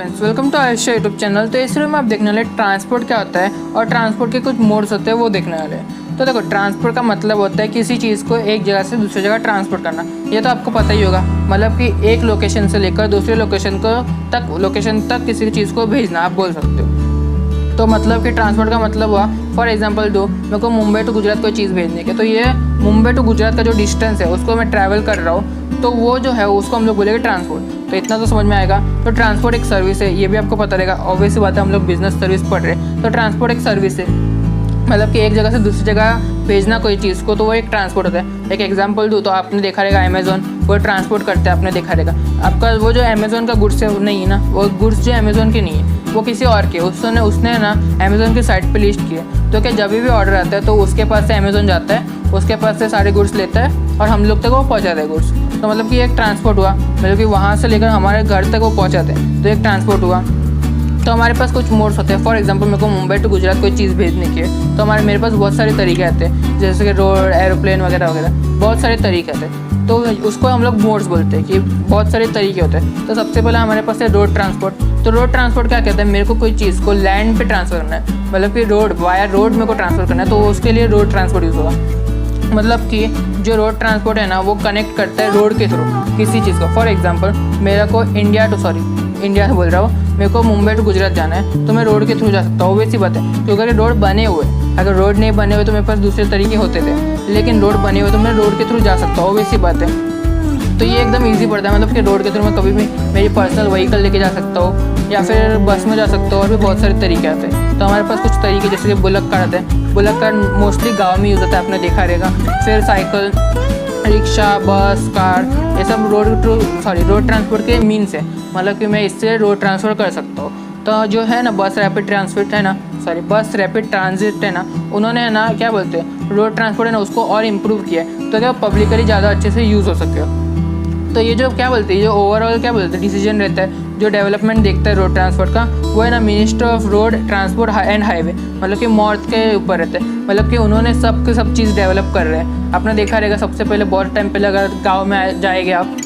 Friends welcome to आयुष्य YouTube channel. तो इस वीडियो में आप देखने वाले ट्रांसपोर्ट क्या होता है और ट्रांसपोर्ट के कुछ मोड्स होते हैं वो देखने वाले हैं। तो देखो, ट्रांसपोर्ट का मतलब होता है किसी चीज़ को एक जगह से दूसरी जगह ट्रांसपोर्ट करना। ये तो आपको पता ही होगा, मतलब कि एक लोकेशन से लेकर दूसरे लोकेशन तक किसी चीज़ को भेजना आप बोल सकते हो। तो मतलब कि ट्रांसपोर्ट का मतलब हुआ, फॉर एग्जांपल दो, मेरे को मुंबई टू गुजरात कोई चीज़ भेजनी है, तो ये मुंबई टू गुजरात का जो डिस्टेंस है उसको मैं ट्रैवल कर रहा हूँ, तो वो जो है उसको हम लोग बोलेंगे ट्रांसपोर्ट। तो इतना तो समझ में आएगा। तो ट्रांसपोर्ट एक सर्विस है, ये भी आपको पता रहेगा। ऑब्वियस बात है, हम लोग बिजनेस सर्विस पढ़ रहे हैं, तो ट्रांसपोर्ट एक सर्विस है, मतलब कि एक जगह से दूसरी जगह भेजना कोई चीज़ को, तो वो एक ट्रांसपोर्ट होता है। एक एग्जांपल दूँ तो आपने देखा रहेगा अमेज़ॉन, वो ट्रांसपोर्ट करते हैं, आपने देखा रहेगा। आपका वो जो अमेज़ॉन का गुड्स है वो नहीं है ना, वो गुड्स जो अमेज़ॉन के नहीं है, वो किसी और के, उसने ना अमेज़ॉन की साइट पे लिस्ट किए। तो क्या जब भी ऑर्डर आता है तो उसके पास से अमेज़ॉन जाता है, उसके पास से सारे गुड्स लेता है और हम लोग तक वो पहुँचाता है गुड्स। तो मतलब कि एक ट्रांसपोर्ट हुआ, मतलब कि वहाँ से लेकर हमारे घर तक वो पहुँचाते हैं, तो एक ट्रांसपोर्ट हुआ। तो हमारे पास कुछ मोड्स होते हैं। फॉर एग्जांपल मेरे को मुंबई टू गुजरात कोई चीज़ भेजने की है, तो मेरे पास बहुत सारे तरीके आते हैं, जैसे कि रोड, एरोप्लेन वगैरह वगैरह, बहुत सारे तरीके आते हैं। तो उसको हम लोग मोड्स बोलते हैं कि बहुत सारे तरीके होते हैं। तो सबसे पहले हमारे पास है रोड ट्रांसपोर्ट। तो रोड ट्रांसपोर्ट क्या कहते हैं, मेरे को कोई चीज़ को लैंड पे ट्रांसफ़र करना है, मतलब कि वाया रोड मेरे को ट्रांसफ़र करना है, तो उसके लिए रोड ट्रांसपोर्ट यूज़ होगा। मतलब कि जो रोड ट्रांसपोर्ट है ना, वो कनेक्ट करता है रोड के थ्रू किसी चीज़ को। फॉर एग्जांपल मेरे को इंडिया से बोल रहा हूँ, मेरे को मुंबई टू गुजरात जाना है, तो मैं रोड के थ्रू जा सकता हूँ। ऑब्वियस सी बात है, क्योंकि अगर रोड बने हुए, अगर रोड नहीं बने हुए तो मेरे पास दूसरे तरीके होते थे, लेकिन रोड बने हुए तो मैं रोड के थ्रू जा सकता हूँ। ऑब्वियस सी बात है, तो ये एकदम ईजी पड़ता है। मतलब कि रोड के थ्रू मैं कभी भी मेरी पर्सनल व्हीकल लेके जा सकता हूँ, या फिर बस में जा सकता हूँ, और भी बहुत सारे तरीके आते हैं। तो हमारे पास कुछ तरीके, जैसे कि बुलक कार आते हैं। बुलक कार मोस्टली गाँव में यूज़ होता है, आपने देखा रहेगा। फिर साइकिल, रिक्शा, बस, कार, ये सब रोड ट्रांसपोर्ट के मीन्स है, मतलब कि मैं इससे रोड ट्रांसफ़र कर सकता हूँ। तो जो है ना बस रैपिड ट्रांजिट है ना, उन्होंने है ना क्या बोलते हैं, रोड ट्रांसपोर्ट है ना उसको और इम्प्रूव किया है, तो क्या पब्लिकली ज़्यादा अच्छे से यूज़ हो सके। तो ये जो क्या बोलते हैं, जो ओवरऑल क्या बोलते हैं डिसीजन रहता है, जो डेवलपमेंट देखता है रोड ट्रांसपोर्ट का, वो है ना minister of road transport and highway, मतलब कि मॉर्थ के ऊपर रहता है। मतलब कि उन्होंने सब चीज़ डेवलप कर रहे हैं। आपने देखा रहेगा सबसे पहले बहुत टाइम पहले अगर गाँव में जाएंगे आप,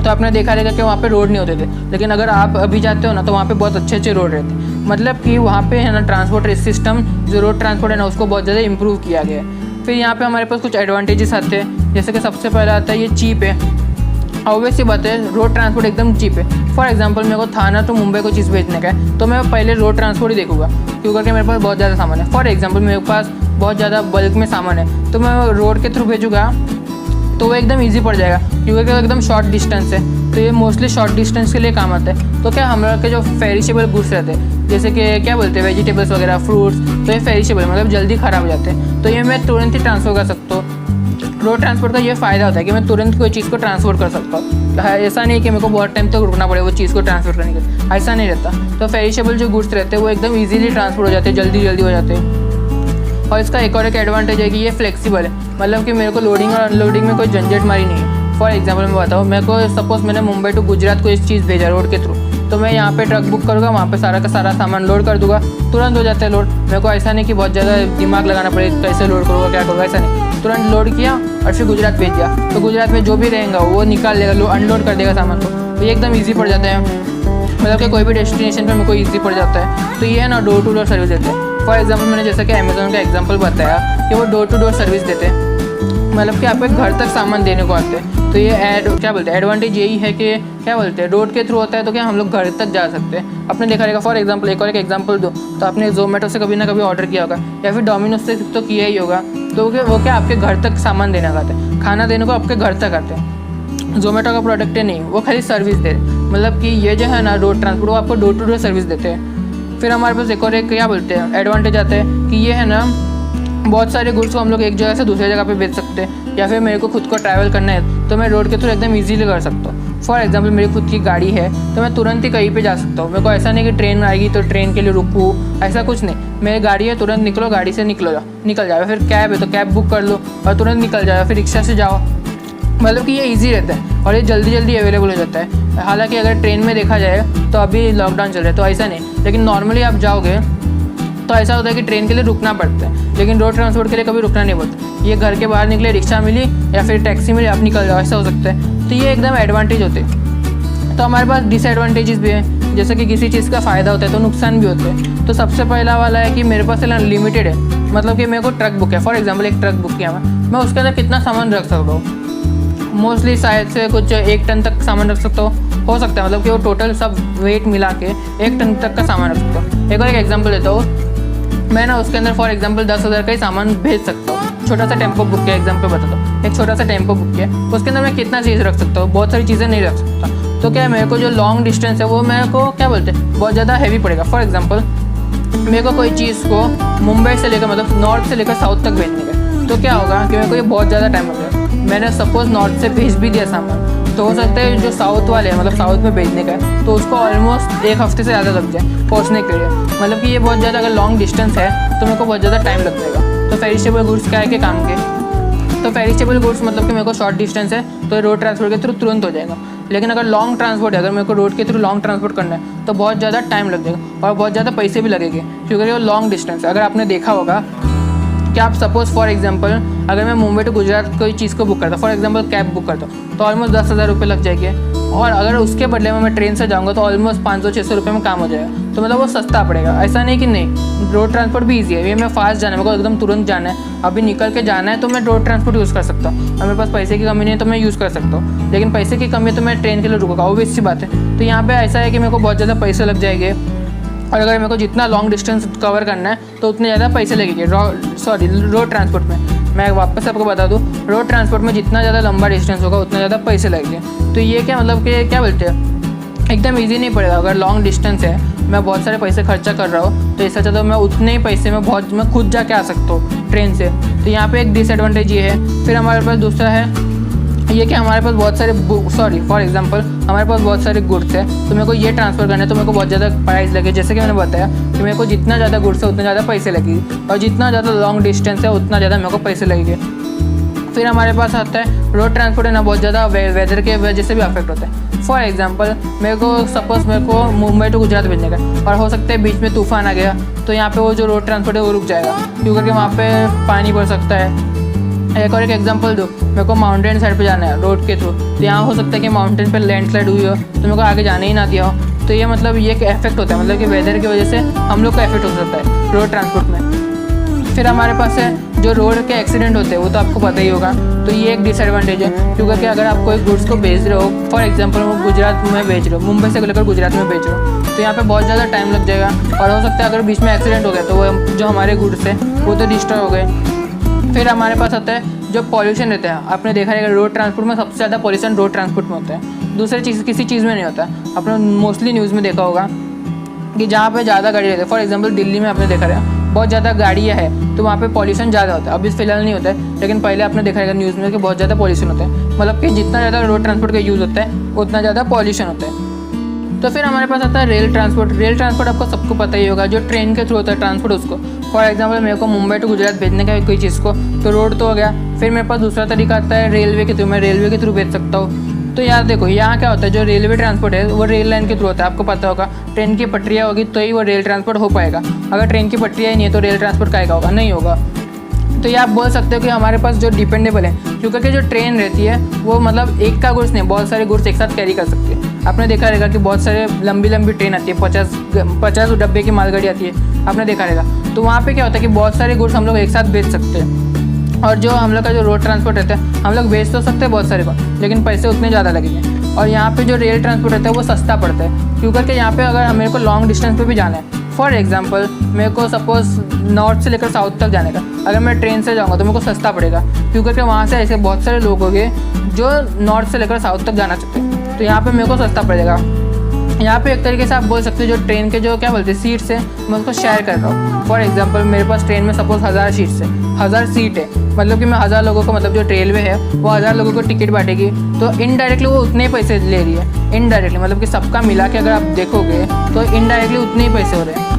तो आपने देखा रहेगा कि वहाँ पे रोड नहीं होते थे, लेकिन अगर आप अभी जाते हो ना तो वहाँ पे बहुत अच्छे रोड रहते हैं। मतलब कि वहाँ पे है ना ट्रांसपोर्ट सिस्टम, जो रोड ट्रांसपोर्ट है ना उसको बहुत ज़्यादा इंप्रूव किया गया है। फिर यहाँ पे हमारे पास कुछ एडवांटेजेस आते हैं, जैसे कि सबसे पहला आता है ये चीप है। ऑब्वियस सी बात है, रोड ट्रांसपोर्ट एकदम चीप है। फॉर एग्जांपल मेरे को थाना टू मुंबई को चीज़ भेजने का है, तो मैं पहले रोड ट्रांसपोर्ट ही देखूंगा, क्योंकि मेरे पास बहुत ज़्यादा सामान है। फॉर एग्जांपल मेरे पास बहुत ज़्यादा बल्क में सामान है, तो मैं रोड के थ्रू भेजूँगा, तो वो एकदम ईजी पड़ जाएगा, क्योंकि एकदम शॉर्ट डिस्टेंस है। तो ये मोस्टली शॉर्ट डिस्टेंस के लिए काम आता है। तो क्या हमारे के जो पेरिशेबल गुड्स रहते हैं, जैसे कि क्या बोलते हैं वेजिटेबल्स वगैरह, फ्रूट्स, तो ये पेरिशेबल मतलब जल्दी ख़राब हो जाते हैं, तो ये मैं तुरंत ही ट्रांसफ़र कर सकता हूँ। रोड ट्रांसपोर्ट का ये फ़ायदा होता है कि मैं तुरंत कोई चीज़ को ट्रांसपोर्ट कर सकता हूँ। ऐसा नहीं कि मेरे को बहुत टाइम तक रुकना पड़े वो चीज़ को ट्रांसफर करने के लिए, ऐसा नहीं रहता। तो पेरिशेबल जो गुड्स रहते हैं वो एकदम ईजिली ट्रांसपोर्ट हो जाते हैं, जल्दी हो जाते हैं। और इसका एक एडवांटेज है कि ये फ्लेक्सिबल है, मतलब कि मेरे को लोडिंग और अनलोडिंग में कोई झंझट मारी नहीं है। फॉर एग्जांपल मैं बताऊँ, मेरे को सपोज मैंने मुंबई टू गुजरात को इस चीज़ भेजा रोड के थ्रू, तो मैं यहाँ पे ट्रक बुक करूँगा, वहाँ पे सारा का सारा सामान लोड कर दूँगा, तुरंत हो जाता है लोड। मेरे को ऐसा नहीं कि बहुत ज़्यादा दिमाग लगाना पड़े कैसे लोड करूँगा, क्या करूँगा, ऐसा नहीं, तुरंत लोड किया और फिर गुजरात भेज दिया, तो गुजरात में जो भी रहेगा वो निकाल लेगा, अनलोड कर देगा सामान को, तो ये एकदम ईजी पड़ जाता है। मतलब कि कोई भी डेस्टिनेशन पर मेरे को ईजी पड़ जाता है। तो ये है ना डोर टू डोर सर्विस देते हैं। फॉर एग्जांपल मैंने जैसे कि अमेज़ॉन का एग्जांपल बताया कि वो डोर टू डोर सर्विस देते हैं, मतलब कि आपके घर तक सामान देने को आते हैं। तो ये एडवांटेज यही है कि क्या बोलते हैं, रोड के थ्रू होता है, तो क्या हम लोग घर तक जा सकते हैं। आपने देखा रहेगा, फॉर एग्जांपल एक एग्जांपल दो, तो आपने जोमेटो से कभी ना कभी ऑर्डर किया होगा, या फिर डोमिनोज से तो किया ही होगा, तो वो क्या आपके घर तक सामान देने का आते हैं, खाना देने को आपके घर तक आते हैं। जोमेटो का प्रोडक्ट है नहीं, वो खाली सर्विस दे, मतलब कि ये जो है ना रोड ट्रांसपोर्ट, वो आपको डोर टू डोर सर्विस देते हैं। फिर हमारे पास एक क्या बोलते हैं एडवांटेज आता है कि ये है ना बहुत सारे गुड्स को हम लोग एक जगह से दूसरी जगह पे भेज सकते हैं, या फिर मेरे को खुद को ट्रैवल करना है तो मैं रोड के थ्रू एकदम इजीली कर सकता हूँ। फॉर एग्जांपल मेरी खुद की गाड़ी है, तो मैं तुरंत ही कहीं पे जा सकता हूँ। मेरे को ऐसा नहीं कि ट्रेन आएगी तो ट्रेन के लिए रुकूँ, ऐसा कुछ नहीं। मेरी गाड़ी है, तुरंत निकलो, गाड़ी से निकल जाओ। फिर कैब है तो कैब बुक कर लो और तुरंत निकल जाओ, फिर रिक्शा से जाओ। मतलब कि ये ईजी रहता है और ये जल्दी अवेलेबल हो जाता है। हालांकि अगर ट्रेन में देखा जाए तो अभी लॉकडाउन चल रहा है, तो ऐसा नहीं, लेकिन नॉर्मली आप जाओगे तो ऐसा होता है कि ट्रेन के लिए रुकना पड़ता है, लेकिन रोड ट्रांसपोर्ट के लिए कभी रुकना नहीं पड़ता। ये घर के बाहर निकले, रिक्शा मिली या फिर टैक्सी मिली, आप निकल जाओ, ऐसा हो सकता है। तो ये एकदम एडवांटेज होते हैं। तो हमारे पास डिसएडवांटेजेस भी हैं। जैसे कि किसी चीज़ का फ़ायदा होता है तो नुकसान भी होते हैं। तो सबसे पहला वाला है कि मेरे पास अनलिमिटेड है, मतलब कि मेरे को ट्रक बुक है, फॉर एग्जांपल एक ट्रक बुक किया मैं उसके अंदर कितना सामान रख सकता हूँ, मोस्टली शायद से कुछ 1 टन तक सामान रख सकता हो सकता है, मतलब कि वो टोटल सब वेट मिला के 1 टन तक का सामान रख सकता हूँ। एक और एक एग्जांपल देता हूँ, मैं ना उसके अंदर फॉर एग्जांपल 10,000 का ही सामान भेज सकता हूँ। छोटा सा टेम्पो बुक किया, एग्जांपल बताता हूँ, एक छोटा सा टेम्पो बुक किया, उसके अंदर मैं कितना चीज़ रख सकता हूँ, बहुत सारी चीज़ें नहीं रख सकता। तो क्या मेरे को जो लॉन्ग डिस्टेंस है वो मेरे को क्या बोलते हैं बहुत ज़्यादा हैवी पड़ेगा। फॉर एग्जांपल मेरे को कोई चीज़ को मुंबई से लेकर मतलब नॉर्थ से लेकर साउथ तक भेजने का, तो क्या होगा कि मेरे को ये बहुत ज़्यादा टाइम लगेगा। मैंने सपोज़ नॉर्थ से भेज भी दिया सामान, तो हो सकता है जो साउथ वाले हैं मतलब साउथ में भेजने का है तो उसको ऑलमोस्ट 1 हफ्ते से ज़्यादा लग जाए पहुँचने के लिए। मतलब कि ये बहुत ज़्यादा अगर लॉन्ग डिस्टेंस है तो मेरे को बहुत ज़्यादा टाइम लग जाएगा। तो पेरिशेबल गुड्स क्या है के काम के, तो पेरिशेबल गुड्स मतलब कि मेरे को शॉर्ट डिस्टेंस है तो रोड ट्रांसपोर्ट के थ्रू तुरंत हो जाएगा। लेकिन अगर लॉन्ग ट्रांसपोर्ट है, अगर मेरे को रोड के थ्रू लॉन्ग ट्रांसपोर्ट करना है तो बहुत ज़्यादा टाइम लग जाएगा और बहुत ज़्यादा पैसे भी लगेंगे, क्योंकि वो लॉन्ग डिस्टेंस है। अगर आपने देखा होगा कि आप सपोज़ फॉर एग्जांपल अगर मैं मुंबई टू गुजरात कोई चीज़ को बुक करता, फॉर एग्जांपल कैब बुक करता हूँ तो ऑलमोस्ट 10,000 रुपये लग जाएंगे, और अगर उसके बदले में मैं ट्रेन से जाऊँगा तो ऑलमोस्ट 500-600 रुपये में काम हो जाएगा। तो मतलब वो सस्ता पड़ेगा। ऐसा नहीं कि नहीं, रोड ट्रांसपोर्ट भी ईजी है। ये मैं फास्ट जाना है, मेरे को एकदम तुरंत जाना है, अभी निकल के जाना है तो मैं रोड ट्रांसपोर्ट यूज़ कर सकता हूँ। और मेरे पास पैसे की कमी नहीं है तो मैं यूज़ कर सकता हूँ, लेकिन पैसे की कमी है तो मैं ट्रेन के लिए रुकूंगा, वो भी अच्छी बात है। तो यहाँ पर ऐसा है कि मेरे को बहुत ज़्यादा पैसे लग जाएंगे, और अगर मेरे को जितना लॉन्ग डिस्टेंस कवर करना है तो उतने ज़्यादा पैसे लगेंगे रोड ट्रांसपोर्ट में। मैं वापस आपको बता दूँ, रोड ट्रांसपोर्ट में जितना ज़्यादा लंबा डिस्टेंस होगा उतना ज़्यादा पैसे लगेंगे। तो ये क्या मतलब कि क्या बोलते हैं एकदम ईजी नहीं पड़ेगा। अगर लॉन्ग डिस्टेंस है, मैं बहुत सारे पैसे खर्चा कर रहा हूँ तो इससे अच्छा तो मैं उतने ही पैसे में मैं खुद जाके आ सकता हूँ ट्रेन से। तो यहाँ पे एक डिसएडवांटेज ये है। फिर हमारे पास दूसरा है ये कि हमारे पास बहुत सारे फॉर एग्जांपल हमारे पास बहुत सारे गुड्स है, तो मेरे को ये ट्रांसफ़र करना है तो मेरे को बहुत ज़्यादा प्राइस लगे। जैसे कि मैंने बताया कि मेरे को जितना ज़्यादा गुड्स है उतना ज़्यादा पैसे लगेगी, और जितना ज़्यादा लॉन्ग डिस्टेंस है उतना ज़्यादा मेरे को पैसे लगेंगे। फिर हमारे पास आता है रोड ट्रांसपोर्ट है ना, बहुत ज़्यादा वेदर के वजह से भी अफेक्ट होता है। फॉर एग्जांपल मेरे को सपोज़ मेरे को मुंबई टू गुजरात भेजने का, और हो सकता है बीच में तूफान आ गया तो यहाँ पे वो जो रोड ट्रांसपोर्ट है वो रुक जाएगा, क्योंकि वहाँ पे पानी भर सकता है। एक और एक एग्जांपल दो, मेरे को माउंटेन साइड पे जाना है रोड के थ्रू, तो यहाँ हो सकता है कि माउंटेन पे लैंडस्लाइड हुई हो तो मेरे को आगे जाने ही ना दिया हो। तो ये मतलब ये इफेक्ट होता है, मतलब कि वेदर की वजह से हम लोग का इफेक्ट हो सकता है रोड ट्रांसपोर्ट में। फिर हमारे पास है जो रोड के एक्सीडेंट होते हैं, वो तो आपको पता ही होगा। तो ये एक डिसएडवांटेज है, क्योंकि अगर आप कोई गुड्स को भेज रहे हो, फॉर एग्जांपल वो गुजरात में भेज रहे हो, मुंबई से लेकर गुजरात में भेज रहे हो, तो यहाँ पे बहुत ज़्यादा टाइम लग जाएगा, और हो सकता है अगर बीच में एक्सीडेंट हो गया तो वो जो हमारे गुड्स है वो तो डिस्ट्रॉय हो गए। फिर हमारे पास आता है जो पॉल्यूशन रहता है। आपने देखा है रोड ट्रांसपोर्ट में सबसे ज़्यादा पॉल्यूशन रोड ट्रांसपोर्ट में होता है, दूसरी चीज़ किसी चीज़ में नहीं होता। आपने मोस्टली न्यूज़ में देखा होगा कि जहाँ पे ज़्यादा गाड़ी रहती है, फॉर एग्जांपल दिल्ली में आपने देखा है बहुत ज़्यादा गाड़ियाँ है तो वहाँ पे पॉल्यूशन ज़्यादा होता है। अभी फिलहाल नहीं होता है, लेकिन पहले आपने देखा है न्यूज़ में कि बहुत ज़्यादा पॉल्यूशन होता है, मतलब कि जितना ज़्यादा रोड ट्रांसपोर्ट का यूज़ होता है उतना ज़्यादा पॉल्यूशन होता है। तो फिर हमारे पास आता है रेल ट्रांसपोर्ट। रेल ट्रांसपोर्ट आपको सबको पता ही होगा, जो ट्रेन के थ्रू होता है ट्रांसपोर्ट उसको। फॉर एग्जांपल मेरे को मुंबई टू गुजरात भेजने का है कोई चीज़ को, तो रोड तो हो गया। फिर मेरे पास दूसरा तरीका आता है रेलवे के थ्रू, मैं रेलवे के थ्रू भेज सकता हूँ। तो यार देखो यहाँ क्या होता है, जो रेलवे ट्रांसपोर्ट है वो रेल लाइन के थ्रू होता है, आपको पता होगा। ट्रेन की पटरियाँ होगी तो ही वो रेल ट्रांसपोर्ट हो पाएगा, अगर ट्रेन की पटरियाँ ही नहीं है तो रेल ट्रांसपोर्ट काहेगा होगा, नहीं होगा। तो ये आप बोल सकते हो कि हमारे पास जो डिपेंडेबल है, क्योंकि जो ट्रेन रहती है वो मतलब एक का गुड्स नहीं, बहुत सारे गुड्स एक साथ कैरी कर सकती है। आपने देखा रहेगा कि बहुत सारे लंबी लंबी ट्रेन आती है, 50 डब्बे की मालगाड़ी आती है, आपने देखा रहेगा। तो वहाँ पे क्या होता है कि बहुत सारे गुड्स हम लोग एक साथ बेच सकते हैं। और जो हम लोग का जो रोड ट्रांसपोर्ट रहता है, हम लोग बेच तो सकते हैं बहुत सारे को, लेकिन पैसे उतने ज़्यादा लगेंगे। और यहाँ पे जो रेल ट्रांसपोर्ट रहता है वो सस्ता पड़ता है, क्योंकि यहाँ पे अगर मेरे को लॉन्ग डिस्टेंस पे भी जाना है, फॉर एग्जांपल मेरे को सपोज़ नॉर्थ से लेकर साउथ तक जाने का, अगर मैं ट्रेन से जाऊँगा तो मेरे को सस्ता पड़ेगा, क्योंकि वहाँ से ऐसे बहुत सारे लोग होंगे जो नॉर्थ से लेकर साउथ तक जाना चाहते हैं, तो यहाँ पर मेरे को सस्ता पड़ेगा। यहाँ पे एक तरीके से आप बोल सकते हो जो ट्रेन के जो क्या बोलते हैं सीट्स है, मैं उसको शेयर कर रहा हूँ। फॉर एग्जांपल मेरे पास ट्रेन में सपोज 1000 सीट्स है, 1000 सीट है, मतलब कि मैं 1000 लोगों को, मतलब जो रेलवे है वो 1000 लोगों को टिकट बांटेगी, तो इनडायरेक्टली वो उतने ही पैसे ले रही है। इनडायरेक्टली मतलब कि सबका मिला के अगर आप देखोगे तो इनडायरेक्टली उतने ही पैसे हो रहे हैं।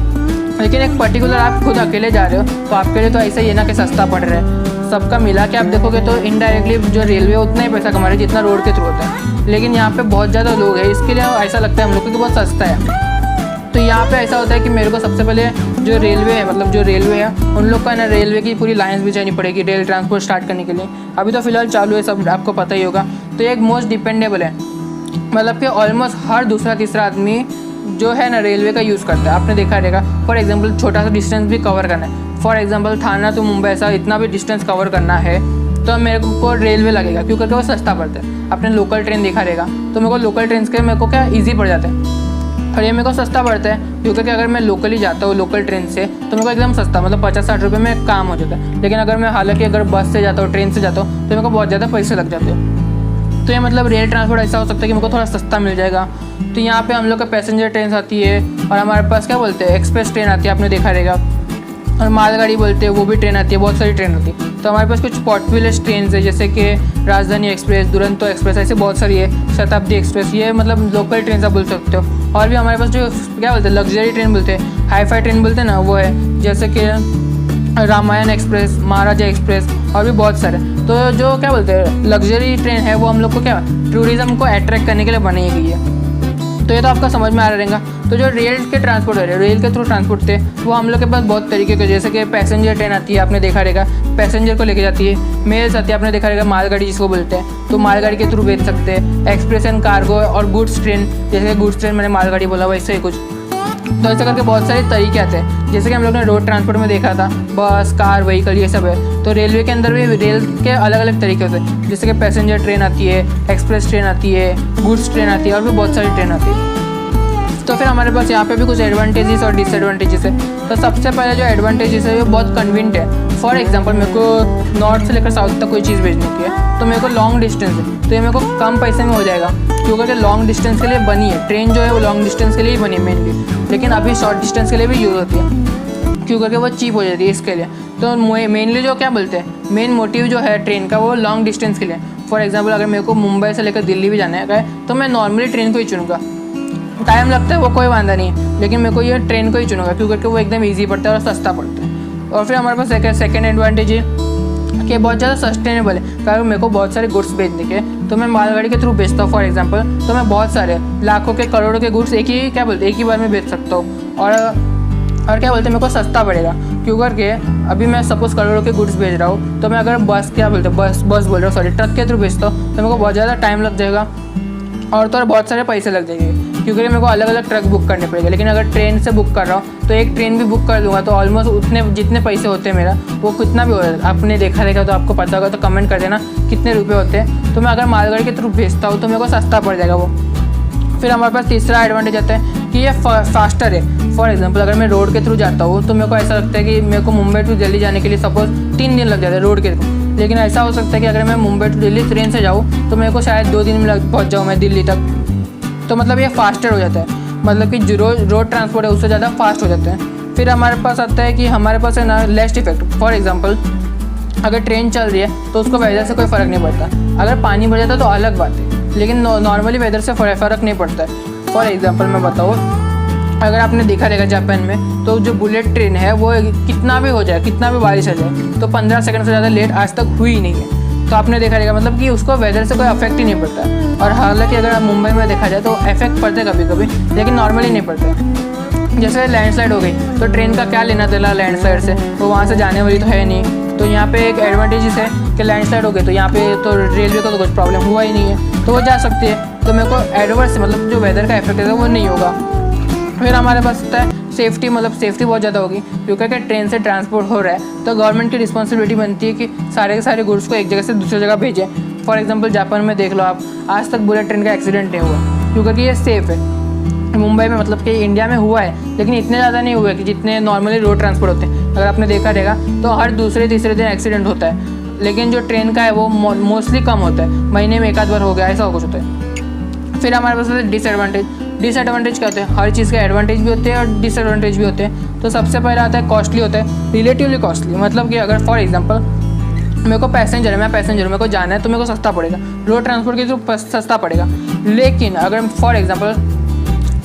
लेकिन एक पर्टिकुलर आप खुद अकेले जा रहे हो तो आपके लिए तो ऐसा ही है ना कि सस्ता पड़ रहा है। सबका मिला के आप देखोगे तो इनडायरेक्टली जो रेलवे उतना ही पैसा कमा रही है जितना रोड के थ्रू होता है। लेकिन यहाँ पे बहुत ज़्यादा लोग हैं, इसके लिए ऐसा लगता है हम लोग को कि बहुत सस्ता है। तो यहाँ पे ऐसा होता है कि मेरे को सबसे पहले जो रेलवे है, मतलब जो रेलवे है उन लोग का ना रेलवे की पूरी लाइन्स बिछानी पड़ेगी रेल ट्रांसपोर्ट स्टार्ट करने के लिए। अभी तो फिलहाल चालू है, सब आपको पता ही होगा। तो ये एक मोस्ट डिपेंडेबल है, मतलब कि ऑलमोस्ट हर दूसरा तीसरा आदमी जो है ना रेलवे का यूज़ करता है। आपने देखा रहेगा, फॉर एग्जांपल छोटा सा डिस्टेंस भी कवर करना है, फॉर एग्जांपल थाना टू मुंबई ऐसा इतना भी डिस्टेंस कवर करना है तो मेरे को रेलवे लगेगा, क्यों करके वो सस्ता पड़ता है। आपने लोकल ट्रेन देखा रहेगा तो मेरे को लोकल ट्रेन के मेरे को क्या ईजी पड़ जाता है, और ये मेरे को सस्ता पड़ता है क्योंकि कि अगर मैं लोकली जाता हूँ लोकल ट्रेन से तो मेरे को एकदम सस्ता, मतलब 50-60 रुपये में काम हो जाता है। लेकिन अगर मैं हालांकि अगर बस से जाता हूँ, ट्रेन से जाता हूँ, तो मेरे को बहुत ज़्यादा पैसे लग जाते हैं। तो ये मतलब रेल ट्रांसपोर्ट ऐसा हो सकता है कि मेरे को थोड़ा सस्ता मिल जाएगा। तो यहाँ पे हम लोग का पैसेंजर ट्रेन आती है, और हमारे पास क्या बोलते हैं एक्सप्रेस ट्रेन आती है, आपने देखा रहेगा, और मालगाड़ी बोलते हैं वो भी ट्रेन आती है, बहुत सारी ट्रेन होती है। तो हमारे पास कुछ पॉपुलर ट्रेन है जैसे कि राजधानी एक्सप्रेस, दुरंतो एक्सप्रेस, ऐसे बहुत सारी है, शताब्दी एक्सप्रेस, ये मतलब लोकल ट्रेन आप बोल सकते हो। और भी हमारे पास जो क्या बोलते हैं लग्जरी ट्रेन बोलते हैं, हाई फाई ट्रेन बोलते हैं ना, वो है जैसे कि रामायण एक्सप्रेस, महाराजा एक्सप्रेस, और भी बहुत सारे। तो जो क्या बोलते हैं लग्जरी ट्रेन है वो हम लोग को क्या टूरिज़्म को अट्रैक्ट करने के लिए बनाई गई है। तो ये तो आपका समझ में आ रहेगा। तो जो रेल के ट्रांसपोर्ट है, रेल के थ्रू ट्रांसपोर्ट थे, वो हम लोग के पास बहुत तरीके के, जैसे कि पैसेंजर ट्रेन आती है, आपने देखा रहेगा, पैसेंजर को लेके जाती है। मेल्स आती है, आपने देखा रहेगा, मालगाड़ी जिसको बोलते हैं, तो मालगाड़ी के थ्रू भेज सकते हैं। एक्सप्रेस एंड कार्गो और गुड्स ट्रेन, जैसे गुड्स ट्रेन मैंने मालगाड़ी बोला वैसे ही कुछ। तो ऐसे करके बहुत सारे तरीके आते हैं, जैसे कि हम लोग ने रोड ट्रांसपोर्ट में देखा था, बस, कार, व्हीकल, ये सब है। तो रेलवे के अंदर भी रेल के अलग अलग तरीके होते हैं, जैसे कि पैसेंजर ट्रेन आती है, एक्सप्रेस ट्रेन आती है, गुड्स ट्रेन आती है, और भी बहुत सारी ट्रेन आती है। तो फिर हमारे पास यहाँ पे भी कुछ एडवांटेजेस और डिसएडवांटेजेस है। तो सबसे पहले जो एडवांटेजेस है वो बहुत कन्वीनियंट है। फॉर एग्जांपल मेरे को नॉर्थ से लेकर साउथ तक कोई चीज़ भेजनी की है, तो मेरे को लॉन्ग डिस्टेंस है, तो ये मेरे को कम पैसे में हो जाएगा, क्योंकि लॉन्ग डिस्टेंस के लिए बनी है ट्रेन, जो है वो लॉन्ग डिस्टेंस के लिए ही बनी है मेनली, लेकिन अभी शॉर्ट डिस्टेंस के लिए भी यूज़ होती है, क्योंकि वो चीप हो जाती है इसके लिए। तो मेनली जो क्या बोलते हैं मेन मोटिव जो है ट्रेन का वो लॉन्ग डिस्टेंस के लिए। फॉर एग्जाम्पल अगर मेरे को मुंबई से लेकर दिल्ली भी जाना है तो मैं नॉर्मली ट्रेन को ही चुनूँगा। टाइम लगता है वो कोई वांदा नहीं है, लेकिन मेरे को ये ट्रेन को ही चुनूँगा क्योंकि वो एकदम ईजी पड़ता है और सस्ता पड़ता है। और फिर हमारे पास सेकेंड एडवांटेज है कि बहुत ज़्यादा सस्टेनेबल है, कारण मेरे को बहुत सारे गुड्स भेजने के, तो मैं मालगाड़ी के थ्रू भेजता हूँ फॉर एग्जांपल, तो मैं बहुत सारे लाखों के करोड़ों के गुड्स एक ही बार में भेज सकता हूँ। और क्या बोलते हैं मेरे को सस्ता पड़ेगा, क्योंकि अभी मैं सपोज़ करोड़ों के गुड्स भेज रहा हूँ, तो मैं अगर बस बस बोल रहा हूँ सॉरी ट्रक के थ्रू भेजता हूँ तो मेरे को बहुत ज़्यादा टाइम लग जाएगा और तो और बहुत सारे पैसे लग जाएंगे, क्योंकि मेरे को अलग अलग ट्रक बुक करने पड़ेगा। लेकिन अगर ट्रेन से बुक कर रहा हूँ तो एक ट्रेन भी बुक कर दूँगा तो ऑलमोस्ट उतने जितने पैसे होते हैं मेरा वो कितना भी हो जाता है। आपने देखा रहेगा तो आपको पता होगा, तो कमेंट कर देना कितने रुपये होते हैं। तो मैं अगर मालगाड़ी के थ्रू भेजता हूँ तो मेरे को सस्ता पड़ जाएगा वो। फिर हमारे पास तीसरा एडवांटेज आता है कि ये फास्टर है। फॉर एग्जांपल अगर मैं रोड के थ्रू जाता हूँ तो मेरे को ऐसा लगता है कि मेरे को मुंबई टू दिल्ली जाने के लिए सपोज 3 दिन लग जाते हैं रोड के थ्रू, लेकिन ऐसा हो सकता है कि अगर मैं मुंबई टू दिल्ली ट्रेन से जाऊँ तो मेरे को शायद 2 दिन में पहुँच जाऊँ मैं दिल्ली तक। तो मतलब ये फास्टर हो जाता है, मतलब कि जो रोड ट्रांसपोर्ट है उससे ज़्यादा फास्ट हो जाते हैं। फिर हमारे पास आता है कि हमारे पास है ना लेस्ट इफेक्ट। फॉर एग्जांपल अगर ट्रेन चल रही है तो उसको वेदर से कोई फ़र्क नहीं पड़ता, अगर पानी भर जाता है तो अलग बात है, लेकिन नॉर्मली वेदर से फ़र्क नहीं पड़ता है। फॉर एग्जांपल मैं बताऊँ, अगर आपने देखा रहेगा जापान में तो जो बुलेट ट्रेन है वो कितना भी हो जाए, कितना भी बारिश आ जाए, तो 15 सेकंड से ज़्यादा लेट आज तक हुई नहीं है। तो आपने देखा रहेगा मतलब कि उसको वेदर से कोई अफेक्ट ही नहीं पड़ता। और हालांकि अगर आप मुंबई में देखा जाए तो इफेक्ट पड़ता है कभी कभी, लेकिन नॉर्मली नहीं पड़ता है। जैसे लैंडस्लाइड हो गई तो ट्रेन का क्या लेना देना लैंडस्लाइड से, वो वहाँ से जाने वाली तो है नहीं। तो यहाँ पे एक एडवांटेजेस है कि लैंडस्लाइड हो गई तो यहाँ पे तो रेलवे को तो कुछ प्रॉब्लम हुआ ही नहीं है, तो वो जा सकती है। तो मेरे को एडवर्स मतलब जो वेदर का इफेक्ट है वो नहीं होगा। फिर हमारे पास होता है सेफ्टी, मतलब सेफ्टी बहुत ज़्यादा होगी क्योंकि ट्रेन से ट्रांसपोर्ट हो रहा है तो गवर्नमेंट की रिस्पॉन्सिबिलिटी बनती है कि सारे के सारे गुड्स को एक जगह से दूसरी जगह भेजें। फॉर एग्जांपल जापान में देख लो आप, आज तक बुलेट ट्रेन का एक्सीडेंट नहीं हुआ क्योंकि ये सेफ़ है। मुंबई में मतलब कि इंडिया में हुआ है लेकिन इतने ज़्यादा नहीं हुए कि जितने नॉर्मली रोड ट्रांसपोर्ट होते हैं। अगर आपने देखा रहेगा तो हर दूसरे तीसरे दिन एक्सीडेंट होता है, लेकिन जो ट्रेन का है वो मोस्टली कम होता है, महीने में 1 आध बार हो गया, ऐसा कुछ होता है। फिर हमारे पास डिसएडवांटेज क्या होते हैं, हर चीज़ के एडवांटेज भी होते हैं और डिसएडवांटेज भी होते हैं। तो सबसे पहला आता है कॉस्टली होता है, रिलेटिवली कॉस्टली, मतलब कि अगर फॉर एग्जांपल मेरे को मेरे को जाना है तो मेरे को सस्ता पड़ेगा, रोड ट्रांसपोर्ट के थ्रू सस्ता पड़ेगा। लेकिन अगर फॉर एग्जांपल